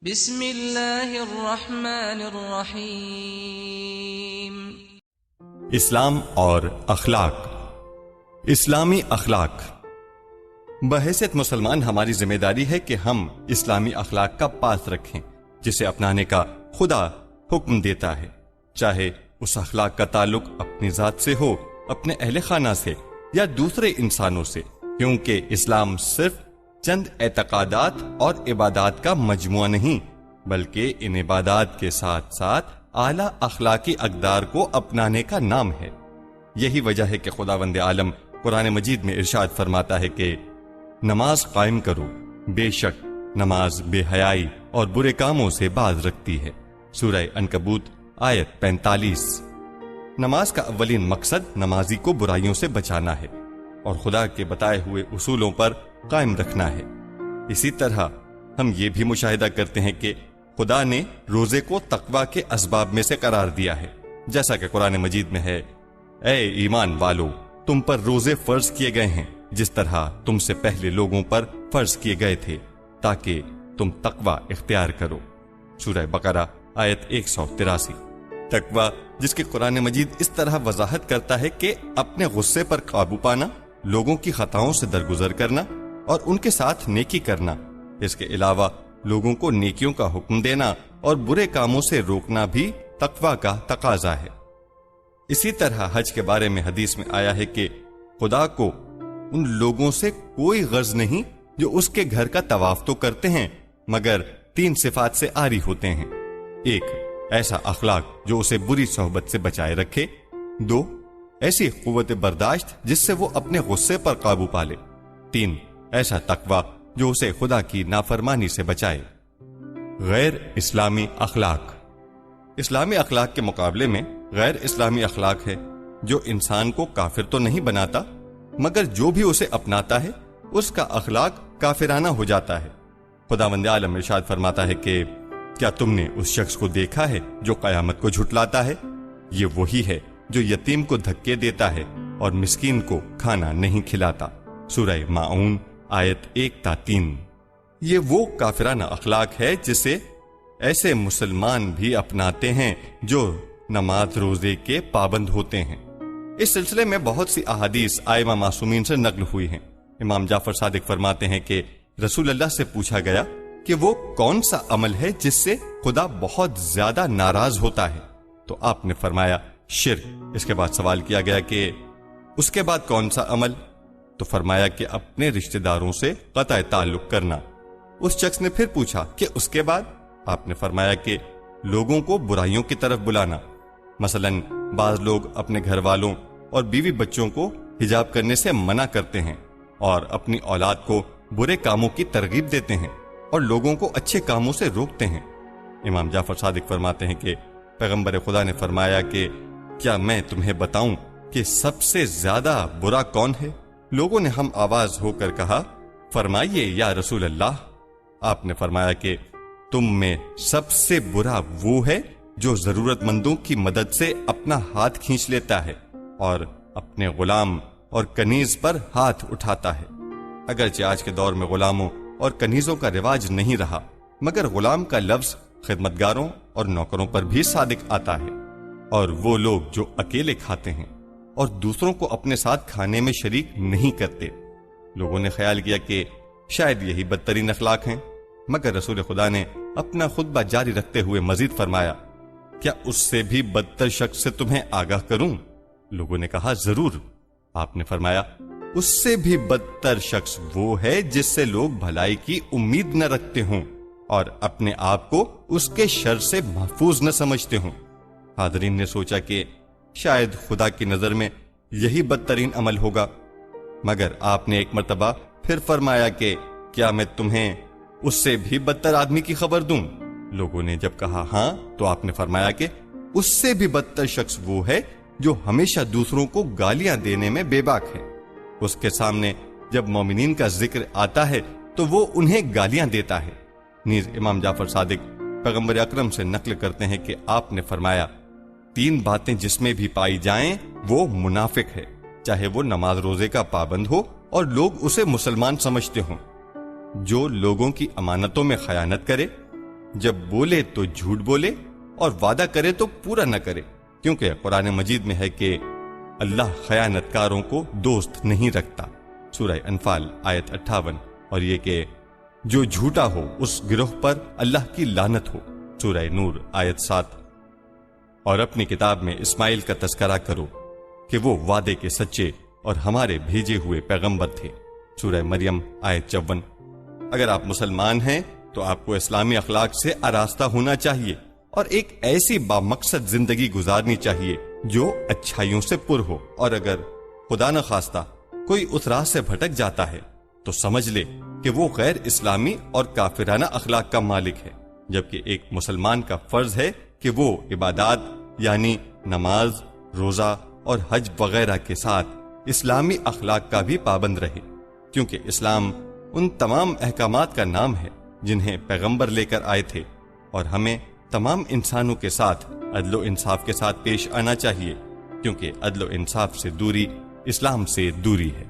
بسم اللہ الرحمن الرحیم۔ اسلام اور اخلاق۔ اسلامی اخلاق۔ بحیثیت مسلمان ہماری ذمہ داری ہے کہ ہم اسلامی اخلاق کا پاس رکھیں جسے اپنانے کا خدا حکم دیتا ہے، چاہے اس اخلاق کا تعلق اپنی ذات سے ہو، اپنے اہل خانہ سے یا دوسرے انسانوں سے، کیونکہ اسلام صرف چند اعتقادات اور عبادات کا مجموعہ نہیں بلکہ ان عبادات کے ساتھ ساتھ اعلیٰ اخلاقی اقدار کو اپنانے کا نام ہے۔ یہی وجہ ہے کہ خداوند عالم قرآن مجید میں ارشاد فرماتا ہے کہ نماز قائم کرو، بے شک نماز بے حیائی اور برے کاموں سے باز رکھتی ہے۔ سورہ عنکبوت آیت 45۔ نماز کا اولین مقصد نمازی کو برائیوں سے بچانا ہے اور خدا کے بتائے ہوئے اصولوں پر قائم رکھنا ہے۔ اسی طرح ہم یہ بھی مشاہدہ کرتے ہیں کہ خدا نے روزے کو تقوی کے اسباب میں سے قرار دیا ہے، جیسا کہ قرآن مجید میں ہے، اے ایمان والو، تم پر روزے فرض کیے گئے ہیں جس طرح تم سے پہلے لوگوں پر فرض کیے گئے تھے تاکہ تم تقوی اختیار کرو۔ سورہ بقرہ آیت 183۔ تقوی جس کی قرآن مجید اس طرح وضاحت کرتا ہے کہ اپنے غصے پر قابو پانا، لوگوں کی خطاؤں سے درگزر کرنا اور ان کے ساتھ نیکی کرنا، اس کے علاوہ لوگوں کو نیکیوں کا حکم دینا اور برے کاموں سے روکنا بھی تقوی کا تقاضا ہے۔ اسی طرح حج کے بارے میں حدیث میں آیا ہے کہ خدا کو ان لوگوں سے کوئی غرض نہیں جو اس کے گھر کا طواف تو کرتے ہیں مگر 3 صفات سے عاری ہوتے ہیں۔ 1، ایسا اخلاق جو اسے بری صحبت سے بچائے رکھے۔ 2، ایسی قوت برداشت جس سے وہ اپنے غصے پر قابو پالے۔ 3، ایسا تقوی جو اسے خدا کی نافرمانی سے بچائے۔ غیر اسلامی اخلاق۔ اسلامی اخلاق کے مقابلے میں غیر اسلامی اخلاق ہے جو انسان کو کافر تو نہیں بناتا مگر جو بھی اسے اپناتا ہے اس کا اخلاق کافرانہ ہو جاتا ہے۔ خداوند عالم ارشاد فرماتا ہے کہ کیا تم نے اس شخص کو دیکھا ہے جو قیامت کو جھٹلاتا ہے؟ یہ وہی ہے جو یتیم کو دھکے دیتا ہے اور مسکین کو کھانا نہیں کھلاتا۔ سورہ ماعون آیت 1-3۔ یہ وہ کافرانہ اخلاق ہے جسے ایسے مسلمان بھی اپناتے ہیں جو نماز روزے کے پابند ہوتے ہیں۔ اس سلسلے میں بہت سی احادیث ائمہ معصومین سے نقل ہوئی ہیں۔ امام جعفر صادق فرماتے ہیں کہ رسول اللہ سے پوچھا گیا کہ وہ کون سا عمل ہے جس سے خدا بہت زیادہ ناراض ہوتا ہے؟ تو آپ نے فرمایا شرک۔ اس کے بعد سوال کیا گیا کہ اس کے بعد کون سا عمل؟ تو فرمایا کہ اپنے رشتہ داروں سے قطع تعلق کرنا۔ اس شخص نے پھر پوچھا کہ اس کے بعد؟ آپ نے فرمایا کہ لوگوں کو برائیوں کی طرف بلانا، مثلا بعض لوگ اپنے گھر والوں اور بیوی بچوں کو حجاب کرنے سے منع کرتے ہیں اور اپنی اولاد کو برے کاموں کی ترغیب دیتے ہیں اور لوگوں کو اچھے کاموں سے روکتے ہیں۔ امام جعفر صادق فرماتے ہیں کہ پیغمبر خدا نے فرمایا کہ کیا میں تمہیں بتاؤں کہ سب سے زیادہ برا کون ہے؟ لوگوں نے ہم آواز ہو کر کہا فرمائیے یا رسول اللہ۔ آپ نے فرمایا کہ تم میں سب سے برا وہ ہے جو ضرورت مندوں کی مدد سے اپنا ہاتھ کھینچ لیتا ہے اور اپنے غلام اور کنیز پر ہاتھ اٹھاتا ہے۔ اگرچہ آج کے دور میں غلاموں اور کنیزوں کا رواج نہیں رہا مگر غلام کا لفظ خدمتگاروں اور نوکروں پر بھی صادق آتا ہے، اور وہ لوگ جو اکیلے کھاتے ہیں اور دوسروں کو اپنے ساتھ کھانے میں شریک نہیں کرتے۔ لوگوں نے خیال کیا کہ شاید یہی بدترین اخلاق ہیں، مگر رسول خدا نے اپنا خطبہ جاری رکھتے ہوئے مزید فرمایا کیا اس سے بھی بدتر شخص سے تمہیں آگاہ کروں؟ لوگوں نے کہا ضرور۔ آپ نے فرمایا اس سے بھی بدتر شخص وہ ہے جس سے لوگ بھلائی کی امید نہ رکھتے ہوں اور اپنے آپ کو اس کے شر سے محفوظ نہ سمجھتے ہوں۔ حاضرین نے سوچا کہ شاید خدا کی نظر میں یہی بدترین عمل ہوگا، مگر آپ نے ایک مرتبہ پھر فرمایا کہ کیا میں تمہیں اس سے بھی بدتر آدمی کی خبر دوں؟ لوگوں نے جب کہا ہاں تو آپ نے فرمایا کہ اس سے بھی بدتر شخص وہ ہے جو ہمیشہ دوسروں کو گالیاں دینے میں بے باک ہے۔ اس کے سامنے جب مومنین کا ذکر آتا ہے تو وہ انہیں گالیاں دیتا ہے۔ نیز امام جعفر صادق پیغمبر اکرم سے نقل کرتے ہیں کہ آپ نے فرمایا 3 باتیں جس میں بھی پائی جائیں وہ منافق ہے، چاہے وہ نماز روزے کا پابند ہو اور لوگ اسے مسلمان سمجھتے ہوں۔ جو لوگوں کی امانتوں میں خیانت کرے، جب بولے تو جھوٹ بولے اور وعدہ کرے تو پورا نہ کرے، کیونکہ قرآن مجید میں ہے کہ اللہ خیانت کاروں کو دوست نہیں رکھتا، سورہ انفال آیت 58، اور یہ کہ جو جھوٹا ہو اس گروہ پر اللہ کی لعنت ہو، سورہ نور آیت 7۔ اور اپنی کتاب میں اسماعیل کا تذکرہ کرو کہ وہ وعدے کے سچے اور ہمارے بھیجے ہوئے پیغمبر تھے، سورہ مریم آیت 54۔ اگر آپ مسلمان ہیں تو آپ کو اسلامی اخلاق سے آراستہ ہونا چاہیے اور ایک ایسی بامقصد زندگی گزارنی چاہیے جو اچھائیوں سے پر ہو، اور اگر خدا نخواستہ کوئی اس راہ سے بھٹک جاتا ہے تو سمجھ لے کہ وہ غیر اسلامی اور کافرانہ اخلاق کا مالک ہے، جبکہ ایک مسلمان کا فرض ہے کہ وہ عبادات یعنی نماز، روزہ اور حج وغیرہ کے ساتھ اسلامی اخلاق کا بھی پابند رہے، کیونکہ اسلام ان تمام احکامات کا نام ہے جنہیں پیغمبر لے کر آئے تھے، اور ہمیں تمام انسانوں کے ساتھ عدل و انصاف کے ساتھ پیش آنا چاہیے، کیونکہ عدل و انصاف سے دوری اسلام سے دوری ہے۔